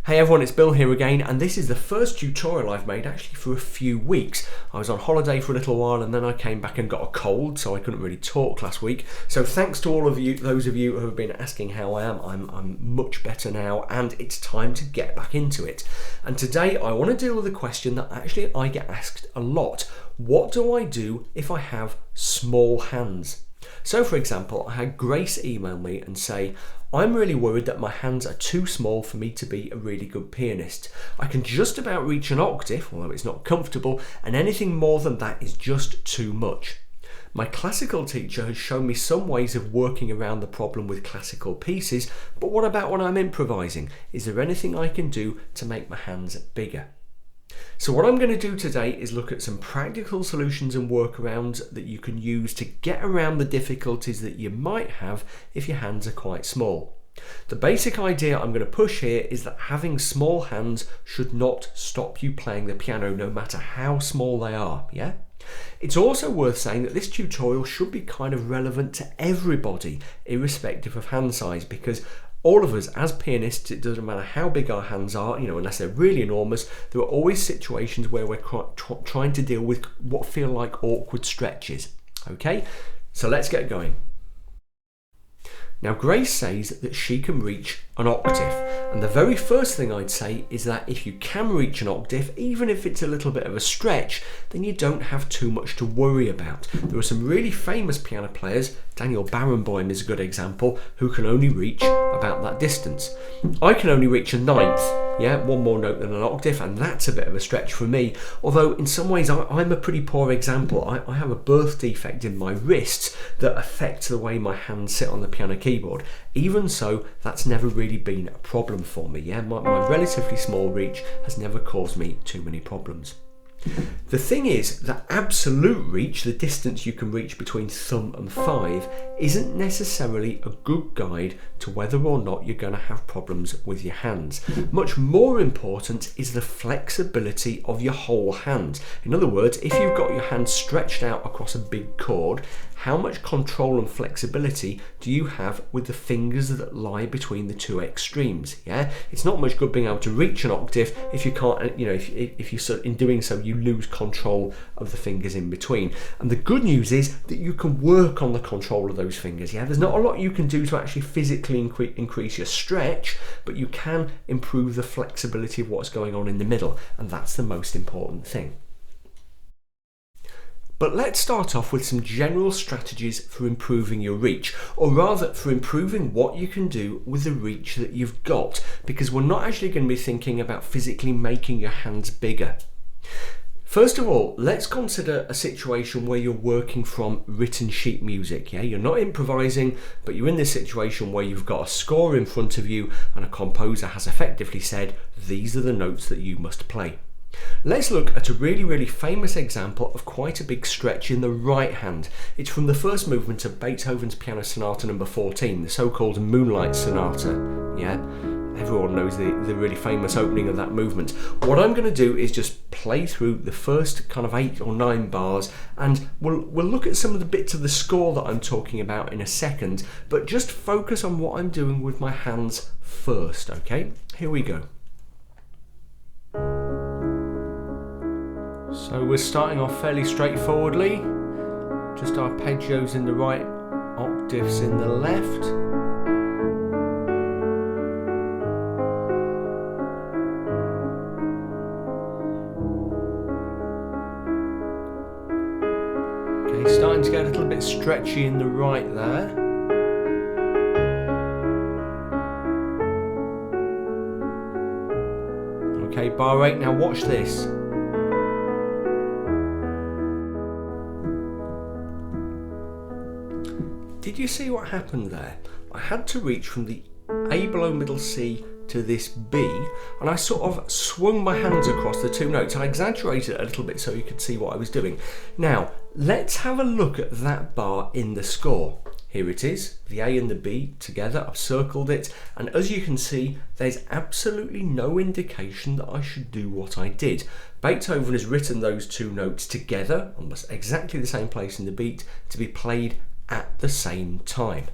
Hey everyone, it's Bill here again, and this is the first tutorial I've made actually for a few weeks. I was on holiday for a little while and then I came back and got a cold, so I couldn't really talk last week. So thanks to all of you, those of you who have been asking how I am. I'm much better now and it's time to get back into it. And today I want to deal with a question that actually I get asked a lot. What do I do if I have small hands? So for example, I had Grace email me and say, I'm really worried that my hands are too small for me to be a really good pianist. I can just about reach an octave, although it's not comfortable, and anything more than that is just too much. My classical teacher has shown me some ways of working around the problem with classical pieces, but what about when I'm improvising? Is there anything I can do to make my hands bigger? So what I'm going to do today is look at some practical solutions and workarounds that you can use to get around the difficulties that you might have if your hands are quite small. The basic idea I'm going to push here is that having small hands should not stop you playing the piano no matter how small they are, yeah? It's also worth saying that this tutorial should be kind of relevant to everybody, irrespective of hand size, because all of us as pianists, it doesn't matter how big our hands are, unless they're really enormous, there are always situations where we're trying to deal with what feel like awkward stretches. Okay, so let's get going. Now Grace says that she can reach an octave, and the very first thing I'd say is that if you can reach an octave, even if it's a little bit of a stretch, then you don't have too much to worry about. There are some really famous piano players, Daniel Barenboim is a good example, who can only reach about that distance. I can only reach a ninth, one more note than an octave, and that's a bit of a stretch for me, although in some ways I'm a pretty poor example. I have a birth defect in my wrists that affects the way my hands sit on the piano keyboard. Even so, that's never really been a problem for me. My relatively small reach has never caused me too many problems. The thing is that absolute reach, the distance you can reach between thumb and 5, isn't necessarily a good guide to whether or not you're going to have problems with your hands. Much more important is the flexibility of your whole hand. In other words, if you've got your hand stretched out across a big chord, how much control and flexibility do you have with the fingers that lie between the two extremes? It's not much good being able to reach an octave if you can't, if you in doing so you lose control of the fingers in between. And the good news is that you can work on the control of those fingers. There's not a lot you can do to actually physically increase your stretch, but you can improve the flexibility of what's going on in the middle, and that's the most important thing. But let's start off with some general strategies for improving your reach, or rather for improving what you can do with the reach that you've got, because we're not actually going to be thinking about physically making your hands bigger. First of all, let's consider a situation where you're working from written sheet music. You're not improvising, but you're in this situation where you've got a score in front of you and a composer has effectively said, these are the notes that you must play. Let's look at a really famous example of quite a big stretch in the right hand. It's from the first movement of Beethoven's Piano Sonata No. 14, the so-called Moonlight Sonata. Everyone knows the really famous opening of that movement. What I'm going to do is just play through the first kind of 8 or 9 bars, and we'll look at some of the bits of the score that I'm talking about in a second, but just focus on what I'm doing with my hands first, okay? Here we go. So we're starting off fairly straightforwardly, just arpeggios in the right, octaves in the left. Okay, starting to get a little bit stretchy in the right there. Okay, bar 8, now watch this. Did you see what happened there? I had to reach from the A below middle C to this B, and I sort of swung my hands across the two notes. I exaggerated it a little bit so you could see what I was doing. Now, let's have a look at that bar in the score. Here it is, the A and the B together. I've circled it, and as you can see, there's absolutely no indication that I should do what I did. Beethoven has written those two notes together, on exactly the same place in the beat, to be played at the same time.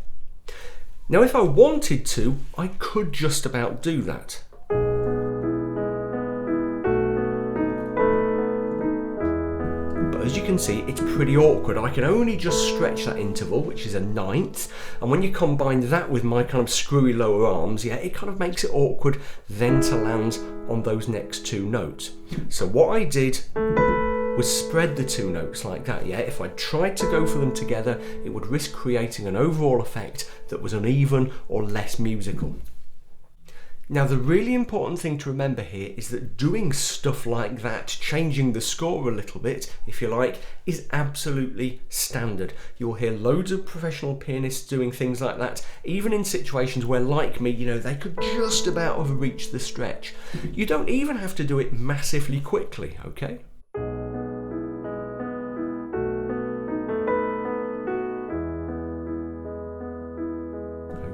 Now if I wanted to, I could just about do that. but as you can see, it's pretty awkward. I can only just stretch that interval, which is a ninth, and when you combine that with my kind of screwy lower arms, yeah, it kind of makes it awkward then to land on those next two notes. So what I did was spread the two notes like that, yeah. If I tried to go for them together, it would risk creating an overall effect that was uneven or less musical. Now, the really important thing to remember here is that doing stuff like that, changing the score a little bit, if you like, is absolutely standard. You'll hear loads of professional pianists doing things like that, even in situations where, like me, you know, they could just about have reached the stretch. You don't even have to do it massively quickly, okay?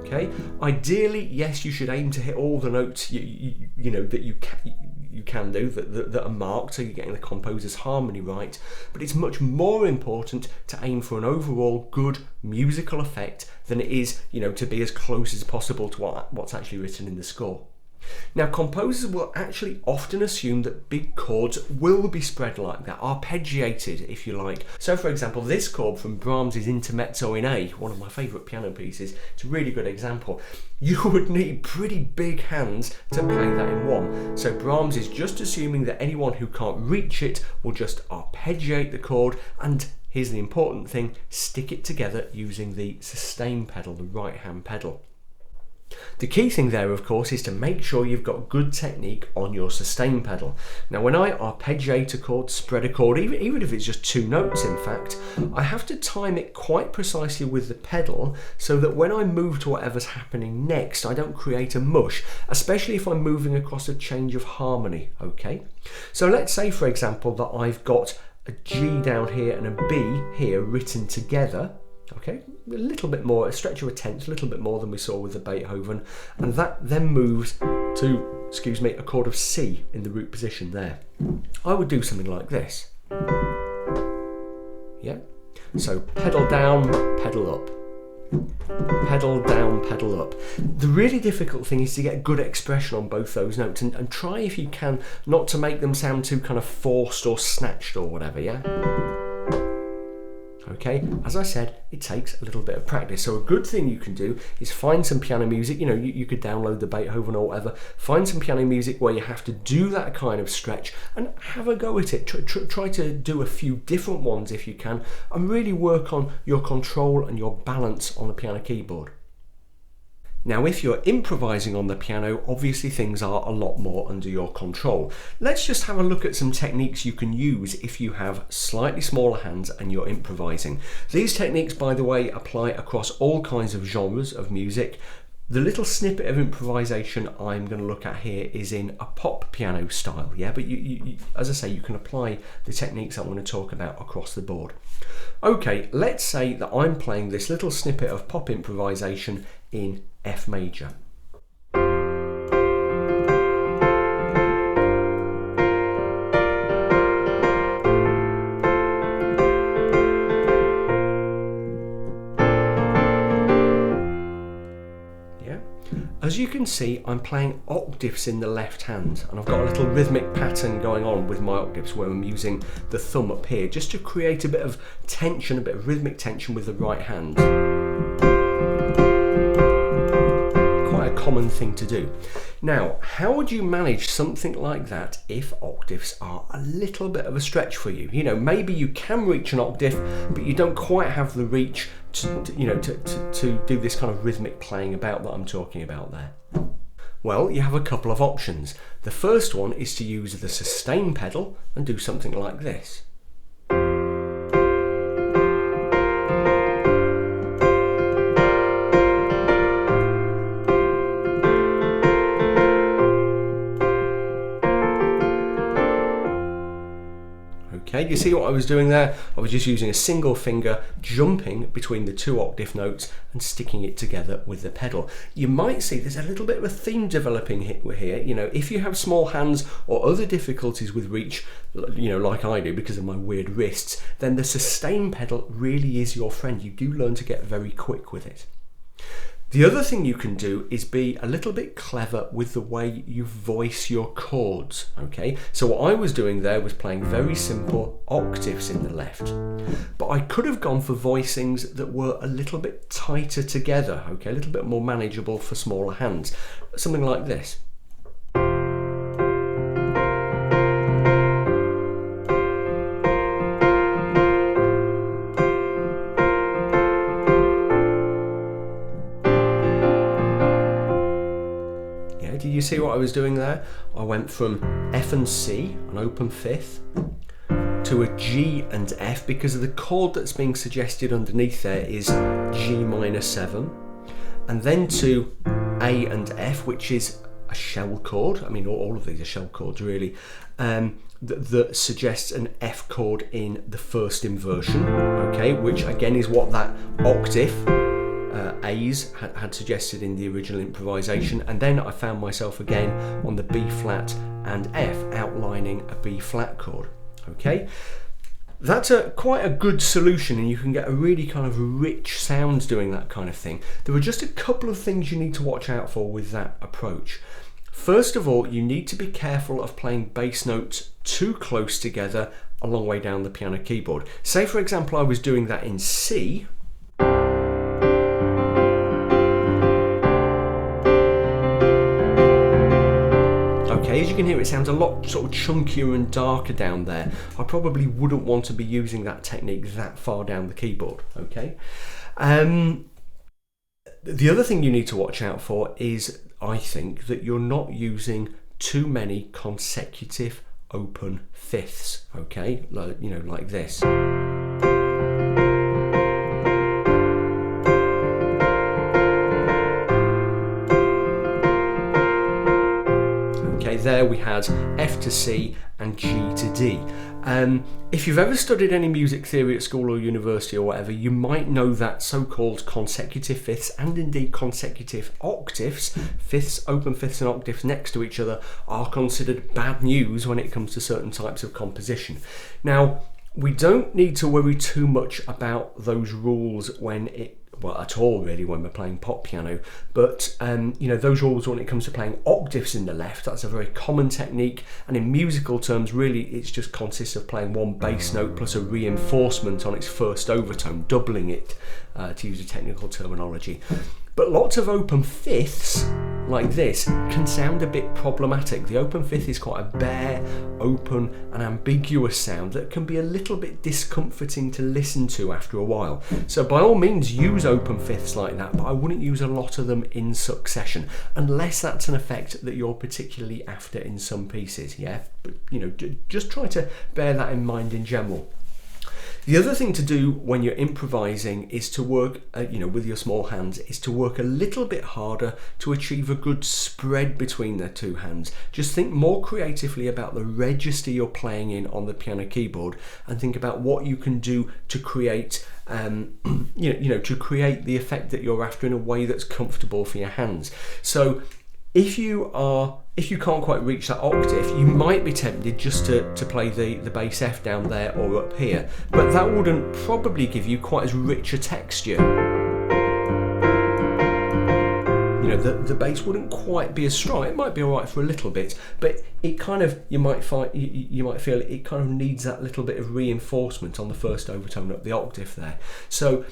Okay. Ideally, yes, you should aim to hit all the notes you know that you can do that are marked, so you're getting the composer's harmony right. But it's much more important to aim for an overall good musical effect than it is, you know, to be as close as possible to what's actually written in the score. Now, composers will actually often assume that big chords will be spread like that, arpeggiated if you like. So for example, this chord from Brahms' Intermezzo in A, one of my favourite piano pieces, it's a really good example. You would need pretty big hands to play that in one. So Brahms is just assuming that anyone who can't reach it will just arpeggiate the chord, and here's the important thing, stick it together using the sustain pedal, the right hand pedal. The key thing there, of course, is to make sure you've got good technique on your sustain pedal. Now, when I arpeggiate a chord, spread a chord, even if it's just two notes in fact, I have to time it quite precisely with the pedal so that when I move to whatever's happening next, I don't create a mush, especially if I'm moving across a change of harmony, okay? So let's say, for example, that I've got a G down here and a B here written together. Okay, a little bit more, a stretch of a tenth, a little bit more than we saw with the Beethoven, and that then moves to, excuse me, a chord of C in the root position there. I would do something like this. Yeah, so pedal down, pedal up. Pedal down, pedal up. The really difficult thing is to get good expression on both those notes, and try if you can not to make them sound too kind of forced or snatched or whatever, yeah? Okay, as I said, it takes a little bit of practice. So a good thing you can do is find some piano music. You know, you could download the Beethoven or whatever. Find some piano music where you have to do that kind of stretch and have a go at it. Try to do a few different ones if you can, and really work on your control and your balance on the piano keyboard. Now, if you're improvising on the piano, obviously things are a lot more under your control. Let's just have a look at some techniques you can use if you have slightly smaller hands and you're improvising. These techniques, by the way, apply across all kinds of genres of music. The little snippet of improvisation I'm going to look at here is in a pop piano style, yeah, but you, as I say, you can apply the techniques I'm going to talk about across the board. Okay, let's say that I'm playing this little snippet of pop improvisation in F major. As you can see, I'm playing octaves in the left hand, and I've got a little rhythmic pattern going on with my octaves where I'm using the thumb up here just to create a bit of tension, a bit of rhythmic tension with the right hand. Quite a common thing to do. Now, how would you manage something like that if octaves are a little bit of a stretch for you? You know, maybe you can reach an octave, but you don't quite have the reach to do this kind of rhythmic playing about that I'm talking about there. Well, you have a couple of options. The first one is to use the sustain pedal and do something like this. Okay, you see what I was doing there? I was just using a single finger, jumping between the two octave notes and sticking it together with the pedal. You might see there's a little bit of a theme developing here. You know, if you have small hands or other difficulties with reach, you know, like I do because of my weird wrists, then the sustain pedal really is your friend. You do learn to get very quick with it. The other thing you can do is be a little bit clever with the way you voice your chords, okay? So what I was doing there was playing very simple octaves in the left, but I could have gone for voicings that were a little bit tighter together, okay? A little bit more manageable for smaller hands. Something like this. Did you see what I was doing there? I went from F and C, an open fifth, to a G and F, because of the chord that's being suggested underneath there is G minor 7, and then to A and F, which is a shell chord. I mean, all of these are shell chords really, that suggests an F chord in the first inversion, okay, which again is what that octave A's had suggested in the original improvisation. And then I found myself again on the B flat and F, outlining a B flat chord. Okay, that's quite a good solution, and you can get a really kind of rich sound doing that kind of thing. There are just a couple of things you need to watch out for with that approach. First of all, you need to be careful of playing bass notes too close together a long way down the piano keyboard. Say for example I was doing that in C. Okay, as you can hear, it sounds a lot sort of chunkier and darker down there. I probably wouldn't want to be using that technique that far down the keyboard, okay? The other thing you need to watch out for is, I think, that you're not using too many consecutive open fifths, okay? Like, you know, like this. There we had F to C and G to D. If you've ever studied any music theory at school or university or whatever, you might know that so-called consecutive fifths, and indeed consecutive octaves, fifths, open fifths and octaves next to each other, are considered bad news when it comes to certain types of composition. Now, we don't need to worry too much about those rules at all really when we're playing pop piano, but you know, those rules when it comes to playing octaves in the left, that's a very common technique, and in musical terms really it just consists of playing one bass note plus a reinforcement on its first overtone, doubling it, to use a technical terminology. But lots of open fifths like this can sound a bit problematic. The open fifth is quite a bare, open and ambiguous sound that can be a little bit discomforting to listen to after a while. So by all means use open fifths like that, but I wouldn't use a lot of them in succession, unless that's an effect that you're particularly after in some pieces, yeah? But you know, just try to bear that in mind in general. The other thing to do when you're improvising is to work, with your small hands, is to work a little bit harder to achieve a good spread between the two hands. Just think more creatively about the register you're playing in on the piano keyboard, and think about what you can do to create, to create the effect that you're after in a way that's comfortable for your hands. So if you can't quite reach that octave, you might be tempted just to play the bass F down there or up here, but that wouldn't probably give you quite as rich a texture. You know, the bass wouldn't quite be as strong. It might be all right for a little bit, but it kind of, you might feel it kind of needs that little bit of reinforcement on the first overtone up the octave there. So,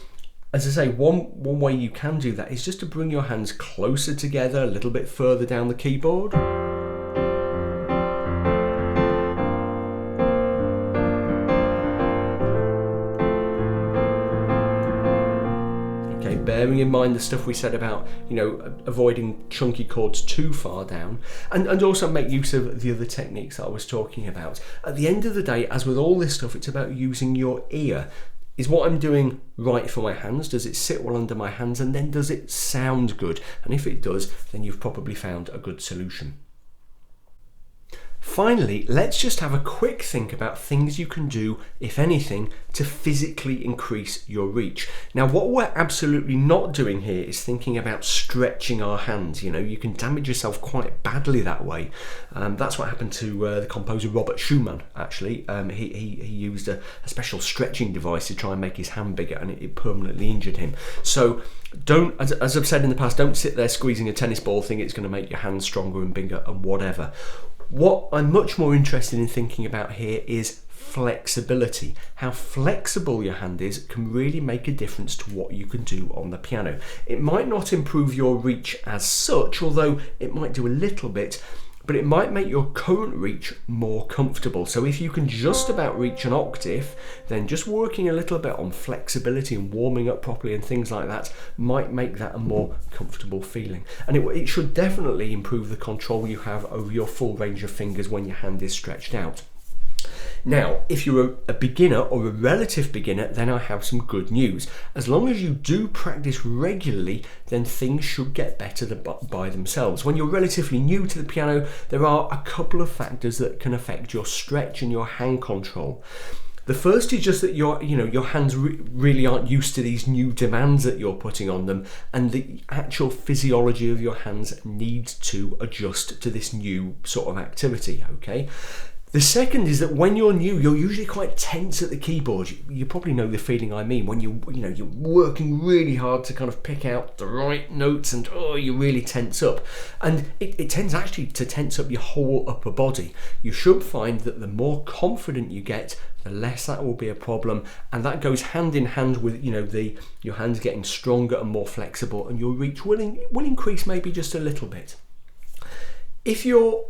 as I say, one way you can do that is just to bring your hands closer together, a little bit further down the keyboard. Okay, bearing in mind the stuff we said about, avoiding chunky chords too far down, and also make use of the other techniques that I was talking about. At the end of the day, as with all this stuff, it's about using your ear. Is what I'm doing right for my hands? Does it sit well under my hands? And then does it sound good? And if it does, then you've probably found a good solution. Finally, let's just have a quick think about things you can do, if anything, to physically increase your reach. Now, what we're absolutely not doing here is thinking about stretching our hands. You know, you can damage yourself quite badly that way. That's what happened to the composer Robert Schumann, actually. He used a special stretching device to try and make his hand bigger, and it permanently injured him. So don't, as I've said in the past, don't sit there squeezing a tennis ball thinking it's going to make your hands stronger and bigger and whatever. What I'm much more interested in thinking about here is flexibility. How flexible your hand is can really make a difference to what you can do on the piano. It might not improve your reach as such, although it might do a little bit, but it might make your current reach more comfortable. So if you can just about reach an octave, then just working a little bit on flexibility and warming up properly and things like that might make that a more comfortable feeling. And it should definitely improve the control you have over your full range of fingers when your hand is stretched out. Now, if you're a beginner or a relative beginner, then I have some good news. As long as you do practice regularly, then things should get better by themselves. When you're relatively new to the piano, there are a couple of factors that can affect your stretch and your hand control. The first is just that your hands really aren't used to these new demands that you're putting on them, and the actual physiology of your hands needs to adjust to this new sort of activity, okay? The second is that when you're new, you're usually quite tense at the keyboard. You probably know the feeling I mean when you're working really hard to kind of pick out the right notes, and you really tense up. And it tends actually to tense up your whole upper body. You should find that the more confident you get, the less that will be a problem, and that goes hand in hand with your hands getting stronger and more flexible, and your reach will increase maybe just a little bit. If you're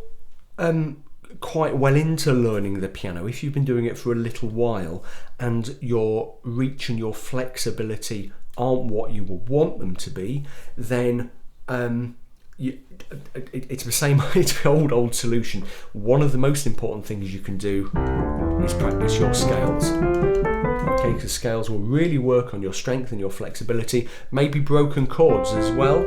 quite well into learning the piano, if you've been doing it for a little while and your reach and your flexibility aren't what you would want them to be, then it's the old solution. One of the most important things you can do is practice your scales. Okay, because scales will really work on your strength and your flexibility. Maybe broken chords as well.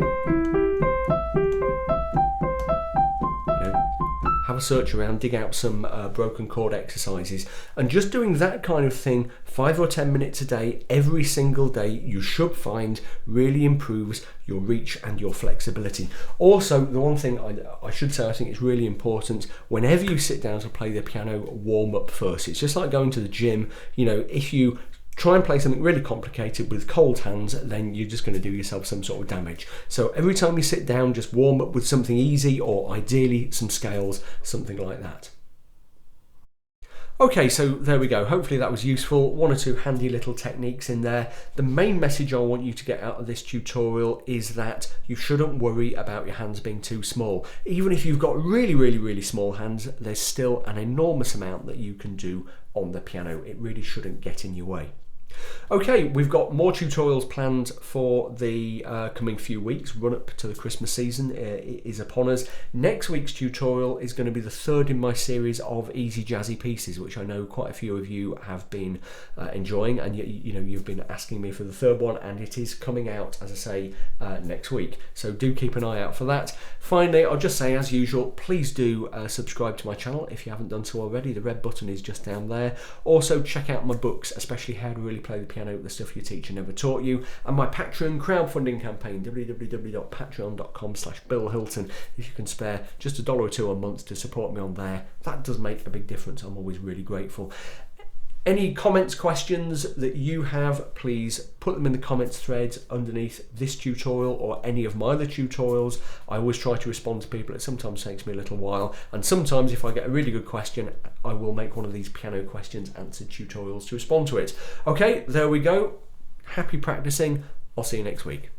Have a search around, dig out some broken chord exercises, and just doing that kind of thing 5 or 10 minutes a day, every single day, you should find really improves your reach and your flexibility. Also, the one thing I should say, I think it's really important, whenever you sit down to play the piano, warm up first. It's just like going to the gym. If you try and play something really complicated with cold hands, then you're just going to do yourself some sort of damage. So every time you sit down, just warm up with something easy, or ideally some scales, something like that. Okay, so there we go. Hopefully that was useful. 1 or 2 handy little techniques in there. The main message I want you to get out of this tutorial is that you shouldn't worry about your hands being too small. Even if you've got really, really, really small hands, there's still an enormous amount that you can do on the piano. It really shouldn't get in your way. Okay, we've got more tutorials planned for the coming few weeks. Run up to the Christmas season is upon us. Next week's tutorial is going to be the 3rd in my series of easy jazzy pieces, which I know quite a few of you have been enjoying, and you've been asking me for the 3rd one, and it is coming out, as I say, next week. So do keep an eye out for that. Finally, I'll just say, as usual, please do subscribe to my channel if you haven't done so already. The red button is just down there. Also, check out my books, especially How to Really Play the Piano, the stuff your teacher never taught you, and my Patreon crowdfunding campaign, www.patreon.com/Bill Hilton. If you can spare just $1 or $2 a month to support me on there, that does make a big difference. I'm always really grateful. Any comments, questions that you have, please put them in the comments thread underneath this tutorial or any of my other tutorials. I always try to respond to people. It sometimes takes me a little while, and sometimes if I get a really good question, I will make one of these piano questions answered tutorials to respond to it. Okay, there we go. Happy practicing. I'll see you next week.